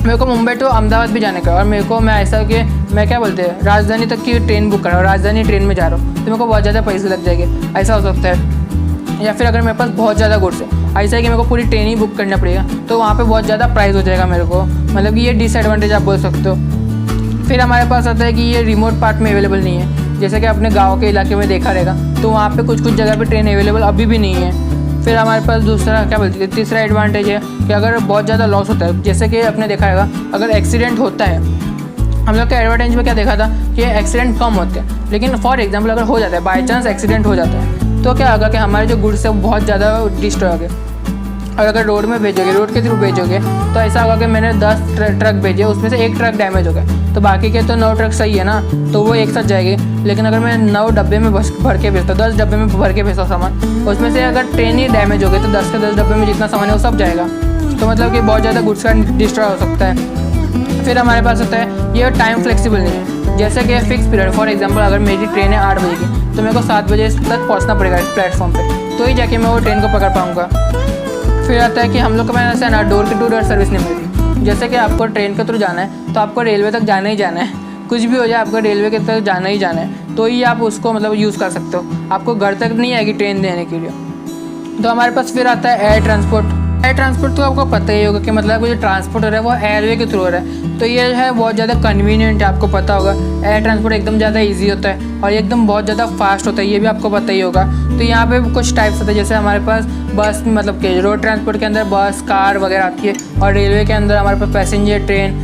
मेरे को मुंबई टू अहमदाबाद भी जाने का और मैं ऐसा कि मैं क्या बोलते हैं राजधानी तक की ट्रेन बुक कर रहा हूँ, राजधानी ट्रेन में जा रहा हूँ, तो मेरे को बहुत ज़्यादा पैसे लग जाएंगे, ऐसा हो सकता है। या फिर अगर मेरे पास बहुत ज़्यादा गुड्स है, ऐसा है कि मेरे को पूरी ट्रेन ही बुक करना पड़ेगा, तो वहाँ पे बहुत ज़्यादा प्राइस हो जाएगा मेरे को, मतलब कि ये डिसएडवांटेज आप बोल सकते हो। फिर हमारे पास आता है कि ये रिमोट पार्ट में अवेलेबल नहीं है, जैसे कि अपने गाँव के इलाके में देखा रहेगा तो वहाँ पे कुछ जगह पे ट्रेन अवेलेबल अभी भी नहीं है। फिर हमारे पास दूसरा क्या बोलते हैं, तीसरा एडवांटेज है कि अगर बहुत ज़्यादा लॉस होता है, जैसे कि आपने देखा होगा अगर एक्सीडेंट होता है, हम लोग के एडवर्टाइज में क्या देखा था कि एक्सीडेंट कम होते हैं, लेकिन फॉर एग्जांपल अगर हो जाता है, बाई चांस एक्सीडेंट हो जाता है, तो क्या होगा कि हमारे जो गुड्स है वो बहुत ज़्यादा डिस्ट्रॉय हो गए। और अगर रोड में भेजोगे, रोड के थ्रू भेजोगे, तो ऐसा होगा कि मैंने 10 ट्रक भेजे, उसमें से एक ट्रक डैमेज हो गया, तो बाकी के तो 9 ट्रक सही है ना, तो वो एक साथ जाएगी। लेकिन अगर मैं 9 डब्बे में भर के भेजता हूँ, 10 डब्बे में भर के भेजता हूँ सामान, उसमें से अगर 10 ही डैमेज हो गए तो 10 के 10 डब्बे में जितना सामान है वो सब जाएगा। तो मतलब कि बहुत ज़्यादा गुड्स का डिस्ट्रॉय हो सकता है। फिर हमारे पास होता है ये टाइम फ्लेक्सिबल नहीं है, जैसे कि फिक्स पीरियड, फॉर एग्जांपल अगर मेरी ट्रेन है 8 बजे की, तो मेरे को 7 बजे तक पहुंचना पड़ेगा इस प्लेटफॉर्म पे, तो ही जाके मैं वो ट्रेन को पकड़ पाऊँगा। फिर आता है कि हम लोग को मैंने से ना डोर टू डोर सर्विस नहीं मिलती, जैसे कि आपको ट्रेन के थ्रू जाना है तो आपको रेलवे तक जाना ही जाना है, कुछ भी हो जाए आपको रेलवे के तक जाना ही जाना है, तो ही आप उसको मतलब यूज़ कर सकते हो, आपको घर तक नहीं आएगी ट्रेन देने के लिए। तो हमारे पास फिर आता है एयर ट्रांसपोर्ट। एयर ट्रांसपोर्ट तो आपको पता ही होगा कि मतलब जो ट्रांसपोर्ट हो रहा है वो एयरवे के थ्रू हो रहा है, तो ये है बहुत ज़्यादा कन्वीनियंट है, आपको पता होगा एयर ट्रांसपोर्ट एकदम ज़्यादा इजी होता है और एकदम बहुत ज़्यादा फास्ट होता है, ये भी आपको पता ही होगा। तो यहाँ पे कुछ टाइप्स होते हैं, जैसे हमारे पास बस मतलब कि रोड ट्रांसपोर्ट के अंदर बस, कार वगैरह आती है, और रेलवे के अंदर हमारे पास पैसेंजर ट्रेन,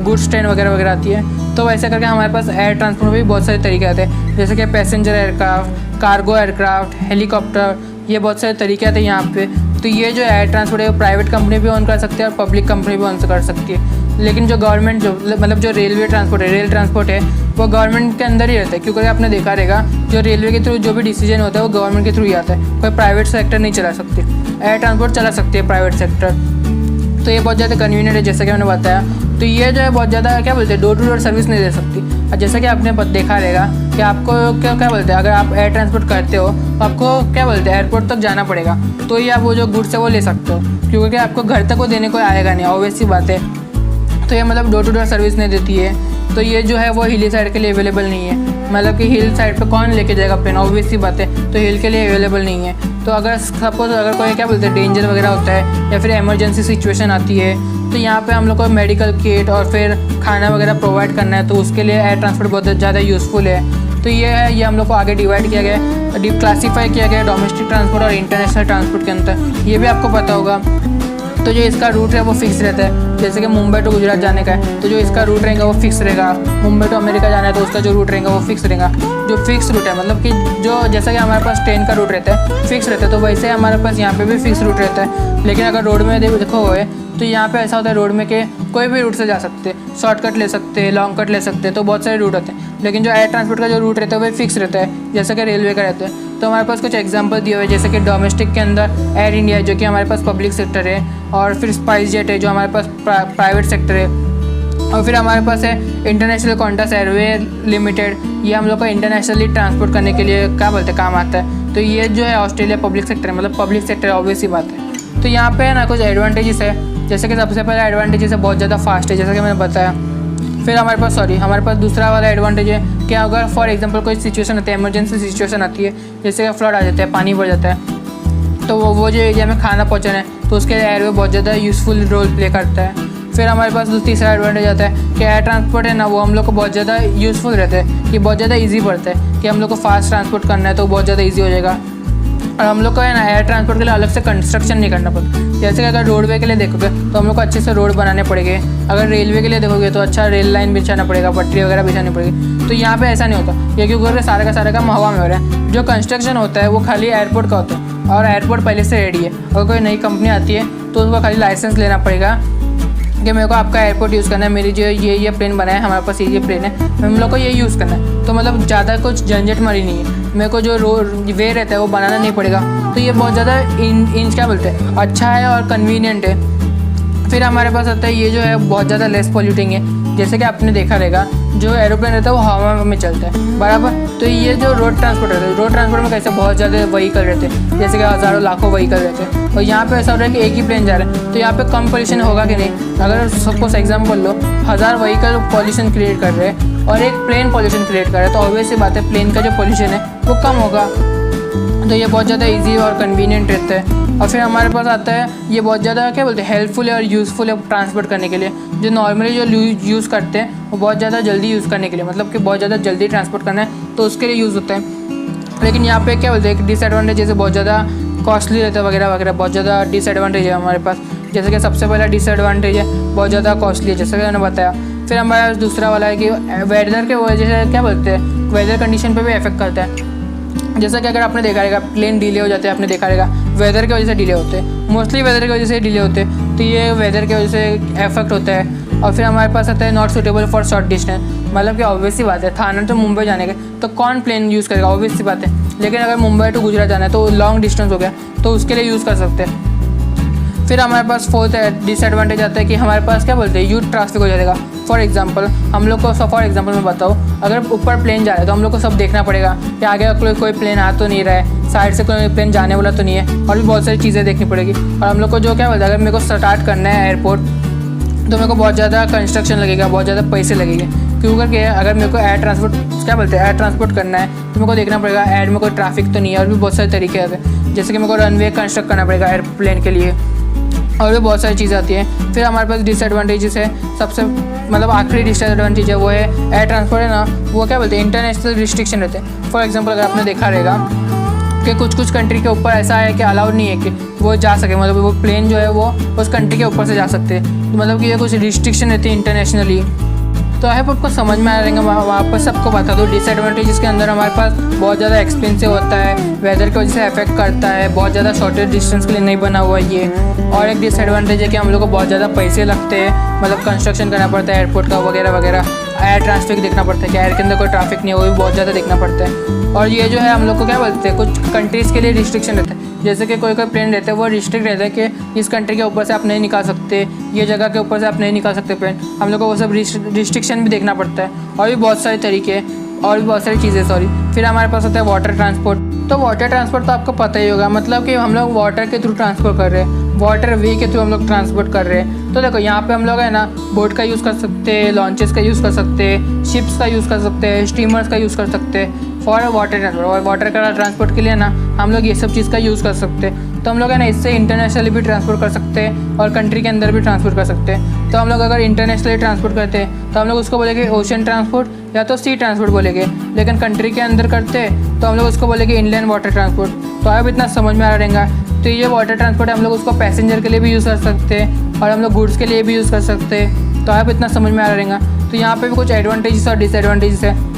गुड्स ट्रेन वगैरह वगैरह आती है। तो वैसे करके हमारे पास एयर ट्रांसपोर्ट में भी बहुत सारे तरीके आते हैं, जैसे कि passenger aircraft, cargo aircraft, helicopter, ये बहुत सारे तरीके आते हैं यहाँ पे। तो ये जो एयर ट्रांसपोर्ट है वो प्राइवेट कंपनी भी ऑन कर सकती है और पब्लिक कंपनी भी ऑन कर सकती है, लेकिन जो गवर्नमेंट जो मतलब जो रेलवे ट्रांसपोर्ट है, रेल ट्रांसपोर्ट है, वो गवर्नमेंट के अंदर ही रहता है, क्योंकि आपने देखा रहेगा जो रेलवे के थ्रू जो भी डिसीजन होता है वो गवर्नमेंट के थ्रू ही आता है, कोई प्राइवेट सेक्टर नहीं चला सकती। एयर ट्रांसपोर्ट चला सकती है प्राइवेट सेक्टर, तो ये बहुत ज़्यादा कन्वीनियंट है, जैसा कि मैंने बताया। तो ये जो है बहुत ज़्यादा क्या बोलते हैं, डोर टू डोर सर्विस नहीं दे सकती। और जैसा कि आपने देखा रहेगा कि आपको क्या बोलते हैं, अगर आप एयर ट्रांसपोर्ट करते हो तो आपको क्या बोलते हैं एयरपोर्ट तक जाना पड़ेगा, तो ही आप वो जो गुड्स है वो ले सकते हो, क्योंकि आपको घर तक वो देने को आएगा नहीं, ऑब्वियस सी बात है। तो ये मतलब डोर टू डोर सर्विस नहीं देती है। तो ये जो है वो हिली साइड के लिए अवेलेबल नहीं है, मतलब कि हिल साइड पे कौन लेके जाएगा प्लेन, ऑब्वियस सी बात है, तो हिल के लिए अवेलेबल नहीं है। तो अगर सपोज अगर कोई क्या बोलते हैं डेंजर वगैरह होता है या फिर इमरजेंसी सिचुएशन आती है, तो यहाँ पे हम लोग को मेडिकल किट और फिर खाना वगैरह प्रोवाइड करना है, तो उसके लिए एयर ट्रांसपोर्ट बहुत ज़्यादा यूज़फुल है। तो ये है, ये हम लोग को आगे डिवाइड किया गया है, डीप क्लासीफाई किया गया है डोमेस्टिक ट्रांसपोर्ट और इंटरनेशनल ट्रांसपोर्ट के अंदर, ये भी आपको पता होगा। तो जो इसका रूट है वो फिक्स रहता है, जैसे कि मुंबई टू गुजरात जाने का है तो जो इसका रूट रहेगा वो फिक्स रहेगा, मुंबई टू अमेरिका जाना है तो उसका जो रूट रहेगा वो फिक्स रहेगा। जो फिक्स रूट है मतलब कि जो जैसा कि हमारे पास ट्रेन का रूट रहता है फिक्स रहता है, तो वैसे हमारे पास यहाँ पे भी फिक्स रूट रहता है। लेकिन अगर रोड में देखो है तो यहाँ पे ऐसा होता है रोड में कि कोई भी रूट से जा सकते हैं, शॉर्टकट ले सकते हैं, लॉन्ग कट ले सकते हैं, तो बहुत सारे रूट होते हैं। लेकिन जो एयर ट्रांसपोर्ट का जो रूट रहता है वो फिक्स रहता है, जैसा कि रेलवे का रहता है। तो हमारे पास कुछ एग्जांपल दिए हुए हैं, जैसे कि डोमेस्टिक के अंदर एयर इंडिया जो कि हमारे पास पब्लिक सेक्टर है, और फिर स्पाइस जेट है जो हमारे पास प्राइवेट सेक्टर है, और फिर हमारे पास है इंटरनेशनल क्वांटस एयरवे लिमिटेड, ये हम लोग को इंटरनेशनली ट्रांसपोर्ट करने के लिए क्या बोलते हैं काम आता है। तो ये जो है ऑस्ट्रेलिया पब्लिक सेक्टर है, मतलब पब्लिक सेक्टर ऑब्वियस ही बात है। तो यहाँ पे ना कुछ एडवांटेजेस है, जैसे कि सबसे पहला एडवांटेजेस है बहुत ज़्यादा फास्ट है, जैसा कि मैंने बताया। फिर हमारे पास दूसरा वाला एडवांटेज है कि अगर फॉर एग्जांपल कोई सिचुएशन आती है, इमरजेंसी सिचुएशन आती है, जैसे कि फ्लड आ जाता है, पानी भर जाता है, तो वो जो एरिया में खाना पहुँचाना है तो उसके लिए एयरवे बहुत ज़्यादा यूज़फुल रोल प्ले करता है। फिर हमारे पास तीसरा एडवांटेज आता है कि एयर ट्रांसपोर्ट है ना, वो हम लोग को बहुत ज़्यादा यूज़फुल रहता है, कि बहुत ज़्यादा ईजी पड़ता है कि हम लोग को फास्ट ट्रांसपोर्ट करना है तो बहुत ज़्यादा ईजी हो जाएगा। और हम लोग को है ना एयर ट्रांसपोर्ट के लिए अलग से कंस्ट्रक्शन नहीं करना पड़ता। जैसे कि अगर रोडवे के लिए देखोगे तो हम लोग को अच्छे से रोड बनाने पड़ेंगे, अगर रेलवे के लिए देखोगे तो अच्छा रेल लाइन बिछाना पड़ेगा, पटरी वगैरह बिछानी पड़ेगी। तो यहाँ पे ऐसा नहीं होता, ये क्योंकि सारा का काम हवा में हो रहा है। जो कंस्ट्रक्शन होता है वो खाली एयरपोर्ट का होता है, और एयरपोर्ट पहले से रेडी है। अगर कोई नई कंपनी आती है तो उसको खाली लाइसेंस लेना पड़ेगा कि मेरे को आपका एयरपोर्ट यूज़ करना है, मेरी जो ये प्लेन बना है, हमारे पास ये प्लेन है, हम लोग को ये यूज़ करना है। तो मतलब ज़्यादा कुछ झंझट मारी नहीं है, मेरे को जो वे रहता है वो बनाना नहीं पड़ेगा। तो ये बहुत ज़्यादा इन क्या बोलते हैं अच्छा है और कन्वीनियंट है। फिर हमारे पास आता है ये जो है बहुत ज़्यादा लेस पॉल्यूटिंग है, जैसे कि आपने देखा रहेगा जो एरोप्लेन रहता है वो हवा में चलता है बराबर। तो ये जो रोड ट्रांसपोर्ट रहता है, रोड ट्रांसपोर्ट में कैसे बहुत ज़्यादा व्हीकल रहते हैं, जैसे कि हज़ारों लाखों व्हीकल रहते हैं, और यहाँ पे ऐसा हो रहा है कि एक ही प्लेन जा रहा है, तो यहाँ पे कम पॉल्यूशन होगा कि नहीं। अगर सपोज एग्जाम्पल लो 1000 व्हीकल पॉल्यूशन क्रिएट कर रहे हैं और एक प्लेन पॉल्यूशन क्रिएट कर रहा है, तो ऑब्वियस सी बात है प्लेन का जो पॉल्यूशन है वो कम होगा। तो ये बहुत ज़्यादा ईजी और कन्वीनियंट रहता है। और फिर हमारे पास आता है ये बहुत ज़्यादा क्या बोलते हैं हेल्पफुल है और यूज़फुल है ट्रांसपोर्ट करने के लिए। जो नॉर्मली जो यूज़ करते हैं वो बहुत ज़्यादा जल्दी यूज़ करने के लिए, मतलब कि बहुत ज़्यादा जल्दी ट्रांसपोर्ट करना है तो उसके लिए यूज़ होता है। लेकिन यहाँ पे क्या बोलते हैं एक डिसएडवांटेज जैसे बहुत ज़्यादा कॉस्टली रहता है वगैरह वगैरह, बहुत ज़्यादा डिसएडवांटेज है हमारे पास। जैसे कि सबसे पहला डिसएडवांटेज है बहुत ज़्यादा कॉस्टली है, जैसे कि मैंने बताया। फिर हमारे पास दूसरा वाला है कि वेदर के वजह से क्या बोलते हैं, वेदर कंडीशन पे भी इफेक्ट करता है। जैसा कि अगर आपने देखा रहेगा प्लेन डिले हो जाते हैं, आपने देखा रहेगा वेदर की वजह से डिले होते हैं, मोस्टली वेदर की वजह से डिले होते हैं। तो ये वेदर की वजह से इफेक्ट होता है। और फिर हमारे पास आता है not suitable for short distance, मतलब कि ऑब्वियस सी बात है, थाना तो मुंबई जाने के तो कौन प्लेन यूज़ करेगा, ऑब्वियस सी बात है। लेकिन अगर मुंबई टू गुजरात जाना है तो लॉन्ग डिस्टेंस हो गया, तो उसके लिए यूज़ कर सकते हैं। फिर हमारे पास फोर्थ डिसएडवांटेज आता है कि हमारे पास क्या बोलते हैं, यूथ ट्रैफिक हो जाएगा। फॉर एग्जांपल हम लोग को, फॉर एग्जांपल मैं बताऊँ, अगर ऊपर प्लेन जा रहा है तो हम लोग को सब देखना पड़ेगा कि आगे कोई प्लेन आ तो नहीं रहा है, साइड से कोई प्लेन जाने वाला तो नहीं है, और भी बहुत सारी चीज़ें देखनी पड़ेगी। और हम लोग को जो क्या बोलते हैं, अगर मेरे को स्टार्ट करना है एयरपोर्ट, तो मेरे को बहुत ज़्यादा कंस्ट्रक्शन लगेगा, बहुत ज़्यादा पैसे लगेंगे। क्यों करके अगर मेरे को एयर ट्रांसपोर्ट क्या बोलते हैं, एयर ट्रांसपोर्ट करना है तो मेरे को देखना पड़ेगा एयर में कोई ट्रैफिक तो नहीं है, और भी बहुत सारे तरीके हैं। जैसे कि मेरे को रनवे कंस्ट्रक्ट करना पड़ेगा एयरप्लेन के लिए, और भी बहुत सारी चीज़ें आती हैं। फिर हमारे पास डिसएडवांटेजेस है, सबसे मतलब आखिरी डिसएडवांटेज है वो है एयर ट्रांसपोर्ट है ना, वो क्या बोलते हैं, इंटरनेशनल रिस्ट्रिक्शन रहते हैं। फॉर एग्जांपल अगर आपने देखा रहेगा कि कुछ कंट्री के ऊपर ऐसा है कि अलाउड नहीं है कि वो जा सके, मतलब वो प्लेन जो है वो उस कंट्री के ऊपर से जा सकते हैं। तो मतलब कि ये कुछ रिस्ट्रिक्शन रहती है इंटरनेशनली। तो आई होप आपको समझ में आ रहेगा। वापस सबको बता दो, डिसएडवांटेजेस के अंदर हमारे पास बहुत ज़्यादा एक्सपेंसिव होता है, वेदर की वजह से इफेक्ट करता है, बहुत ज़्यादा शॉर्टेज डिस्टेंस के लिए नहीं बना हुआ ये। और एक डिसएडवांटेज है कि हम लोग को बहुत ज़्यादा पैसे लगते हैं, मतलब कंस्ट्रक्शन करना पड़ता है एयरपोर्ट का वगैरह वगैरह। एयर ट्रैफिक देखना पड़ता है कि एयर के अंदर कोई ट्रैफिक नहीं है, वो भी बहुत ज़्यादा देखना पड़ता है। और ये जो है हम लोग को क्या बोलते हैं, कुछ कंट्रीज़ के लिए रिस्ट्रिक्शन रहता है। जैसे कि कोई प्लेन रहता है वो रिस्ट्रिक्ट रहता है कि इस कंट्री के ऊपर से आप नहीं निकाल सकते, ये जगह के ऊपर से आप नहीं निकाल सकते प्लेन। हम लोग को वो सब रिस्ट्रिक्शन भी देखना पड़ता है, और भी बहुत सारे तरीके और भी बहुत सारी चीज़ें सॉरी। फिर हमारे पास होता है वाटर ट्रांसपोर्ट। तो वाटर ट्रांसपोर्ट तो आपको पता ही होगा, मतलब कि हम लोग वाटर के थ्रू ट्रांसपोर्ट कर रहे हैं, वाटर वे के थ्रू हम लोग ट्रांसपोर्ट कर रहे हैं। तो देखो यहाँ पे हम लोग है ना बोट का यूज़ कर सकते हैं, लॉन्चेस का यूज़ कर सकते हैं, शिप्स का यूज़ कर सकते हैं, स्टीमर्स का यूज़ कर सकते हैं फॉर वाटर ट्रांसपोर्ट। और वाटर का ट्रांसपोर्ट के लिए ना हम लोग ये सब चीज़ का यूज़ कर सकते हैं। तो हम लोग है ना इससे इंटरनेशनली भी ट्रांसपोर्ट कर सकते हैं और कंट्री के अंदर भी ट्रांसपोर्ट कर सकते हैं। तो हम लोग अगर इंटरनेशनली ट्रांसपोर्ट करते हैं तो हम लोग उसको बोलेंगे ओशन ट्रांसपोर्ट या तो सी ट्रांसपोर्ट बोलेंगे। लेकिन कंट्री के अंदर करते हैं तो हम लोग उसको बोलेंगे इनलैंड वाटर ट्रांसपोर्ट। तो अब इतना समझ में आ रहेगा। तो ये वाटर ट्रांसपोर्ट हम लोग उसको पैसेंजर के लिए भी यूज़ कर सकते हैं और हम लोग गुड्स के लिए भी यूज़ कर सकते हैं। तो अब इतना समझ में आ रहेगा। तो यहाँ पे भी कुछ एडवांटेजेस और डिसएडवांटेजेस है।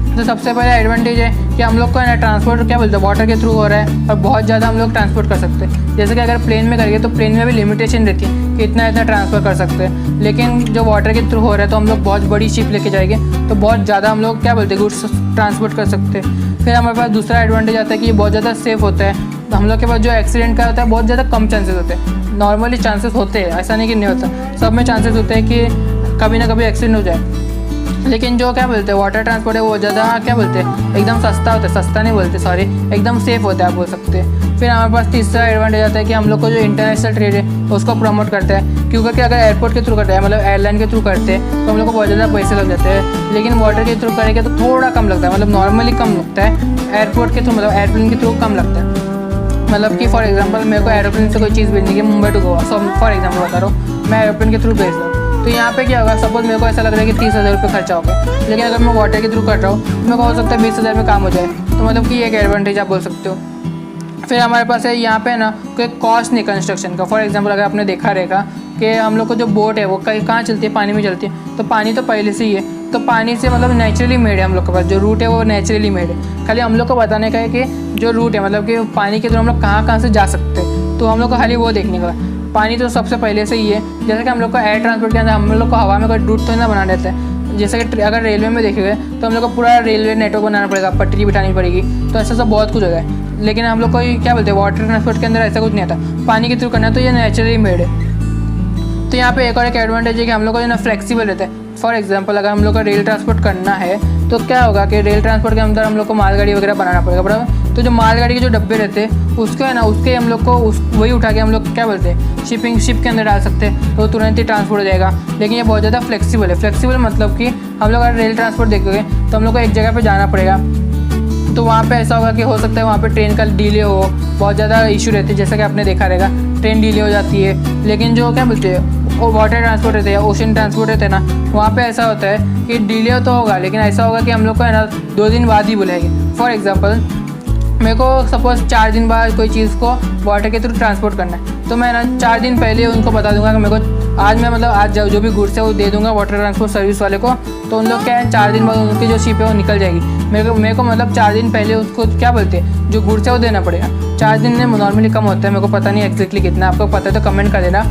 तो सबसे पहला एडवांटेज है कि हम लोग को ना ट्रांसपोर्ट क्या बोलते हैं वाटर के थ्रू हो रहा है और बहुत ज़्यादा हम लोग ट्रांसपोर्ट कर सकते हैं। जैसे कि अगर प्लेन में करेंगे तो प्लेन में भी लिमिटेशन रहती है कि इतना ट्रांसफ़र कर सकते हैं। लेकिन जो वाटर के थ्रू हो रहा है तो हम लोग बहुत बड़ी शिप लेके जाएंगे तो बहुत ज़्यादा हम लोग क्या बोलते हैं गुड्स ट्रांसपोर्ट कर सकते हैं। फिर हमारे पास दूसरा एडवांटेज आता है कि ये बहुत ज़्यादा सेफ़ होता है। तो हम लोग के पास जो एक्सीडेंट का होता है बहुत ज़्यादा कम चांसेस होते हैं। नॉर्मली चांसेस होते हैं, ऐसा नहीं कि नहीं होता, सब में चांसेस होते हैं कि कभी ना कभी एक्सीडेंट हो जाए। लेकिन जो क्या बोलते हैं वाटर ट्रांसपोर्ट है वो ज़्यादा क्या बोलते हैं एकदम सस्ता होता है, सस्ता नहीं बोलते सॉरी, एकदम सेफ़ होता है आप बोल सकते हैं। फिर हमारे पास तीसरा एडवांटेज आता है कि हम लोग को जो इंटरनेशनल ट्रेड है उसको प्रमोट करता है। क्योंकि अगर एयरपोर्ट के थ्रू करते हैं मतलब एयरलाइन के थ्रू करते हैं तो हम लोग को बहुत ज़्यादा पैसे लग जाते हैं। लेकिन वाटर के थ्रू करेंगे तो थोड़ा कम लगता है, मतलब नॉर्मली कम लगता है। एयरपोर्ट के थ्रू मतलब एयरप्लेन के थ्रू कम लगता है। मतलब कि फॉर एग्जांपल मेरे को एरोप्लेन से कोई चीज़ भेजनी है Mumbai to Goa, so for example बता रहा हूँ, मैं एरोप्लेन के थ्रू भेज रहा हूँ। तो यहाँ पे क्या होगा, सपोज मेरे को ऐसा लग रहा है कि 30,000 रुपये खर्चा होगा, लेकिन अगर मैं वाटर के थ्रू कर रहा हूँ तो मेरे को हो सकता है 20,000 में काम हो जाए। तो मतलब कि एक एडवांटेज आप बोल सकते हो। फिर हमारे पास है यहाँ पे ना कोई कॉस्ट नहीं कंस्ट्रक्शन का। फॉर एग्जांपल अगर आपने देखा रहेगा कि हम लोग को जो बोट है वो कहाँ चलती है, पानी में चलती है। तो पानी तो पहले से ही है, तो पानी से मतलब नेचुरली मेड है हम लोग के पास, जो रूट है वो नेचुरली मेड है। खाली हम लोग को बताने का है कि जो रूट है मतलब कि पानी के थ्रू हम लोग कहाँ से जा सकते हैं, तो हम लोग को खाली वो देखने का। पानी तो सबसे पहले से ही है। जैसे कि हम लोग को एयर ट्रांसपोर्ट के अंदर हम लोग को हवा में कोई रूट तो ना बना देता है। जैसे कि अगर रेलवे में देखेंगे तो हम लोग को पूरा रेलवे नेटवर्क बनाना पड़ेगा, पटरी बिठानी पड़ेगी, तो ऐसा सब बहुत कुछ होता है। लेकिन हम लोग को क्या बोलते हैं वाटर ट्रांसपोर्ट के अंदर ऐसा कुछ नहीं आता, पानी के थ्रू करना है, तो ये नेचुरली मेड है। तो यहाँ पे एक और एक एडवांटेज है कि हम लोग को जो ना फ्लेक्सिबल रहता है। फॉर एग्जांपल अगर हम लोग को रेल ट्रांसपोर्ट करना है तो क्या होगा कि रेल ट्रांसपोर्ट के अंदर हम लोग को मालगाड़ी वगैरह बनाना पड़ेगा बराबर। तो जो मालगाड़ी के जो डब्बे रहते हैं उसको है ना उसके हम लोग को वही उठा के हम लोग क्या बोलते हैं शिप के अंदर डाल सकते हैं, तो तुरंत ही ट्रांसपोर्ट हो जाएगा। लेकिन ये बहुत ज़्यादा फ्लेक्सिबल है। फ्लेक्सिबल मतलब कि हम लोग अगर रेल ट्रांसपोर्ट देखेंगे तो हम लोग को एक जगह पर जाना पड़ेगा, तो वहाँ पे ऐसा होगा कि हो सकता है वहाँ पे ट्रेन का डिले हो, बहुत ज़्यादा इशू रहती है। जैसा कि आपने देखा रहेगा ट्रेन डिले हो जाती है। लेकिन जो क्या बोलते हैं वो वाटर ट्रांसपोर्ट रहते हैं, ओशन ट्रांसपोर्ट रहते हैं ना, वहाँ पे ऐसा होता है कि डिले तो होगा लेकिन ऐसा होगा कि हम लोग को है ना 2 दिन बाद ही बुलाएंगे। फॉर एग्जांपल मेरे को सपोज़ 4 दिन बाद कोई चीज़ को वाटर के थ्रू ट्रांसपोर्ट करना है, तो मैं ना 4 दिन पहले उनको बता दूंगा कि मेरे को आज मैं मतलब आज जो भी गुड्स है वो दे दूंगा वाटर ट्रांसपोर्ट सर्विस वाले को। तो उन लोग क्या है 4 दिन बाद उनकी जो शिप है वो निकल जाएगी। मेरे को मतलब 4 दिन पहले उसको क्या बोलते हैं जो गुड्स है वो देना पड़ेगा। 4 दिन में नॉर्मली कम होता है, मेरे को पता नहीं एग्जैक्टली कितना, आपको पता है तो कमेंट कर देना।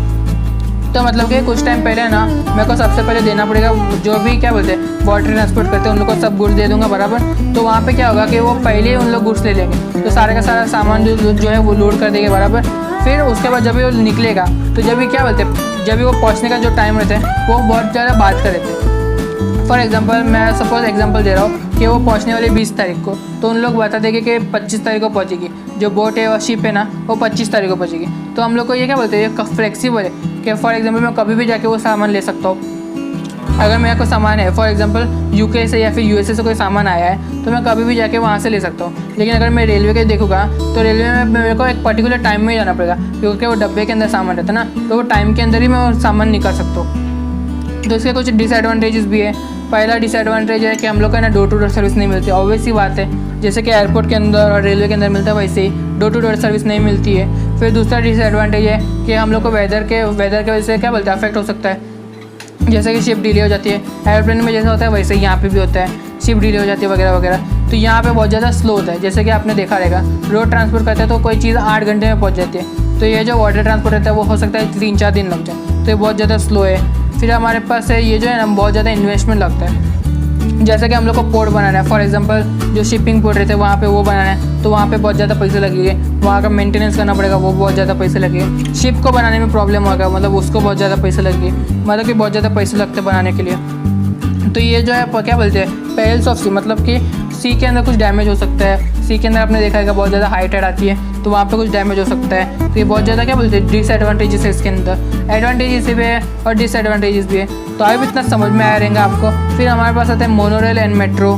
तो मतलब कि कुछ टाइम पहले ना मेरे को सबसे पहले देना पड़ेगा जो भी क्या बोलते हैं वाटर ट्रांसपोर्ट करते हैं उन लोग को सब गुड्स दे दूंगा बराबर। तो वहाँ पे क्या होगा कि वो पहले ही उन लोग गुड्स ले लेंगे, तो सारे का सारा सामान जो है वो लोड कर देंगे बराबर। फिर उसके बाद जब भी वो निकलेगा तो जब भी क्या बोलते हैं जब भी वो पहुँचने का जो टाइम रहता है वो बहुत ज़्यादा बात कर देते हैं। फॉर एग्जांपल मैं सपोज एग्जांपल दे रहा हूँ कि वो पहुँचने वाले 20 तारीख को, तो उन लोग बता देंगे कि 25 तारीख को पहुँचेगी। जो बोट है और शिप है ना वो 25 तारीख को पहुँचेगी। तो हम लोग को ये क्या बोलते हैं ये फ्लेक्सिबल है कि फॉर एग्जांपल मैं कभी भी जाके वो सामान ले सकता हूँ। अगर मेरा कोई सामान है फॉर एग्जांपल यूके से या फिर यूएसए से कोई सामान आया है तो मैं कभी भी जाके वहाँ से ले सकता हूँ। लेकिन अगर मैं रेलवे के देखूँगा तो रेलवे में मेरे को एक पर्टिकुलर टाइम में ही जाना पड़ेगा, क्योंकि वो डब्बे के अंदर सामान रहता है ना, तो वो टाइम के अंदर ही मैं वो सामान निकाल सकता हूँ। तो इसके कुछ डिसएडवांटेजेस भी है। पहला डिसएडवांटेज है कि हम लोग को ना डोर टू डोर सर्विस नहीं मिलती। ऑब्वियस सी बात है, जैसे कि एयरपोर्ट के अंदर और रेलवे के अंदर मिलता है वैसे ही डोर टू डोर सर्विस नहीं मिलती है। फिर दूसरा डिसएडवांटेज है कि हम लोग को वेदर के वजह से क्या बोलते हैं अफेक्ट हो सकता है, जैसे कि शिप डिले हो जाती है। एयरप्लेन में जैसा होता है वैसे ही यहाँ पे भी होता है, शिप डिले हो जाती है वगैरह वगैरह। तो यहाँ पे बहुत ज़्यादा स्लो होता है, जैसे कि आपने देखा रहेगा रोड ट्रांसपोर्ट करते हैं तो कोई चीज़ 8 घंटे में पहुँच जाती है। तो ये जो वाटर ट्रांसपोर्ट रहता है वो हो सकता है 3-4 दिन लग जाए, तो ये बहुत ज़्यादा स्लो है। फिर हमारे पास है ये जो है ना बहुत ज़्यादा इन्वेस्टमेंट लगता है। जैसे कि हम लोग को पोर्ट बनाना है, फॉर एग्जांपल जो शिपिंग पोर्ट रहते हैं वहाँ पे वो बनाना है तो वहाँ पे बहुत ज़्यादा पैसे लगेंगे, वहाँ का मेंटेनेंस करना पड़ेगा, वो बहुत ज़्यादा पैसे लगेंगे। शिप को बनाने में प्रॉब्लम होगा, मतलब उसको बहुत ज़्यादा पैसे लगेंगे, मतलब कि बहुत ज़्यादा पैसे लगते हैं बनाने के लिए। तो ये जो है क्या बोलते हैं पेरिल्स ऑफ सी, मतलब कि सी के अंदर कुछ डैमेज हो सकता है। सी के अंदर आपने देखा है बहुत ज़्यादा हाई टाइड आती है तो वहाँ पे कुछ डैमेज हो सकता है। तो ये बहुत ज़्यादा क्या बोलते हैं डिसएडवांटेजेस है इसके अंदर। एडवांटेजेस भी है और डिसएडवांटेजेस भी है, तो अब इतना समझ में आ रहेगा आपको। फिर हमारे पास आता है मोनोरेल एंड मेट्रो।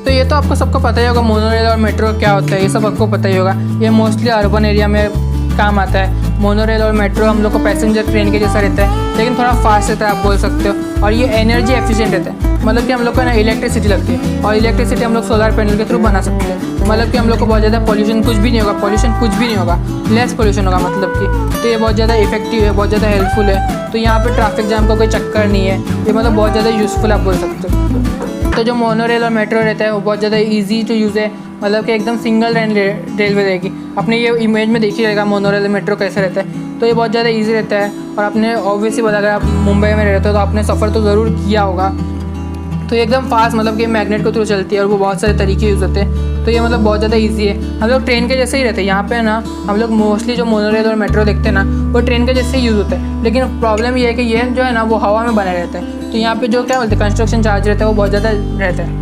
तो ये तो आपको सबको पता ही होगा मोनोरेल और मेट्रो क्या होता है, ये सब आपको पता ही होगा। ये मोस्टली अर्बन एरिया में काम आता है। मोनोरेल और मेट्रो हम लोग को पैसेंजर ट्रेन के जैसा रहता है, लेकिन थोड़ा फास्ट रहता है आप बोल सकते हो। और ये एनर्जी एफिशिएंट रहता है, मतलब कि हम लोग को ना इलेक्ट्रिसिटी लगती है और इलेक्ट्रिसिटी हम लोग सोलर पैनल के थ्रू बना सकते हैं। मतलब कि हम लोग को बहुत ज़्यादा पॉल्यूशन कुछ भी नहीं होगा, लेस पॉल्यूशन होगा मतलब कि। तो ये बहुत ज़्यादा इफेक्टिव है, बहुत ज़्यादा हेल्पफुल है। तो यहाँ पे ट्रैफिक जाम का कोई चक्कर नहीं है, ये मतलब बहुत ज़्यादा यूज़फुल आप बोल सकते हो। तो जो मोनोरेल और मेट्रो रहता है वो बहुत ज़्यादा ईजी टू यूज़ है, मतलब कि एकदम सिंगल लाइन रेलवे रहेगी। आपने ये इमेज में देखी रहेगा मोनोरेल मेट्रो कैसे रहता है, तो ये बहुत ज़्यादा ईजी रहता है। और आपने ऑब्वियसली बता, अगर आप मुंबई में रहते हो तो आपने सफ़र तो ज़रूर किया होगा। तो ये एकदम फास्ट, मतलब कि मैग्नेट के थ्रू चलती है और वो बहुत सारे तरीके यूज़ होते हैं। तो ये मतलब बहुत ज़्यादा इजी है, हम लोग ट्रेन के जैसे ही रहते हैं। यहाँ पे ना हम लोग मोस्टली जो मोनोरेल और मेट्रो देखते हैं ना वो ट्रेन के जैसे ही यूज़ होता है, लेकिन प्रॉब्लम ये है कि ये जो है ना वो हवा में बना रहता है। तो यहाँ पे जो क्या बोलते हैं कंस्ट्रक्शन चार्ज रहता है वो बहुत ज़्यादा रहता है।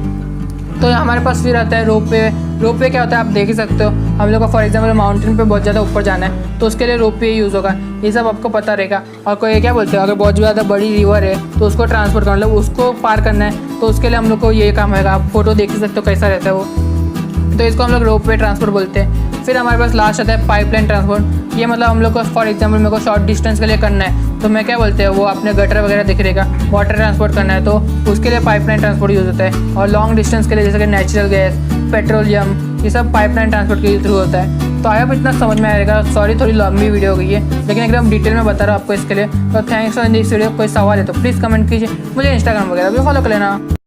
तो हमारे पास फिर आता है रोपवे क्या होता है आप देख ही सकते हो। हम लोग को फॉर एग्जांपल माउंटेन पे बहुत ज़्यादा ऊपर जाना है तो उसके लिए रोपवे यूज़ होगा, ये सब आपको पता रहेगा। और कोई क्या बोलते हैं अगर बहुत ज़्यादा बड़ी रिवर है तो उसको ट्रांसपोर्ट करना, मतलब उसको पार करना है, तो उसके लिए हम लोग को ये काम होगा। आप फोटो देख ही सकते हो कैसा रहता है वो, तो इसको हम लोग रोपवे ट्रांसपोर्ट बोलते हैं। फिर हमारे पास लास्ट आता है पाइपलाइन ट्रांसपोर्ट। ये मतलब हम लोग को फॉर एग्जांपल मेरे को शॉर्ट डिस्टेंस के लिए करना है तो मैं क्या बोलते हैं वो अपने गटर वगैरह दिख रहेगा, वाटर ट्रांसपोर्ट करना है तो उसके लिए पाइपलाइन ट्रांसपोर्ट यूज़ होता है। और लॉन्ग डिस्टेंस के लिए जैसे कि नेचुरल गैस, पेट्रोलियम, ये सब पाइपलाइन ट्रांसपोर्ट के थ्रू होता है। तो आई होप इतना समझ में आएगा। सॉरी थोड़ी लंबी वीडियो हो गई है, लेकिन एकदम डिटेल में बता रहा हूँ आपको इसके लिए। तो थैंक्स फॉर दिस वीडियो। कोई सवाल है तो प्लीज़ कमेंट कीजिए। मुझे इंस्टाग्राम वगैरह भी फॉलो कर लेना।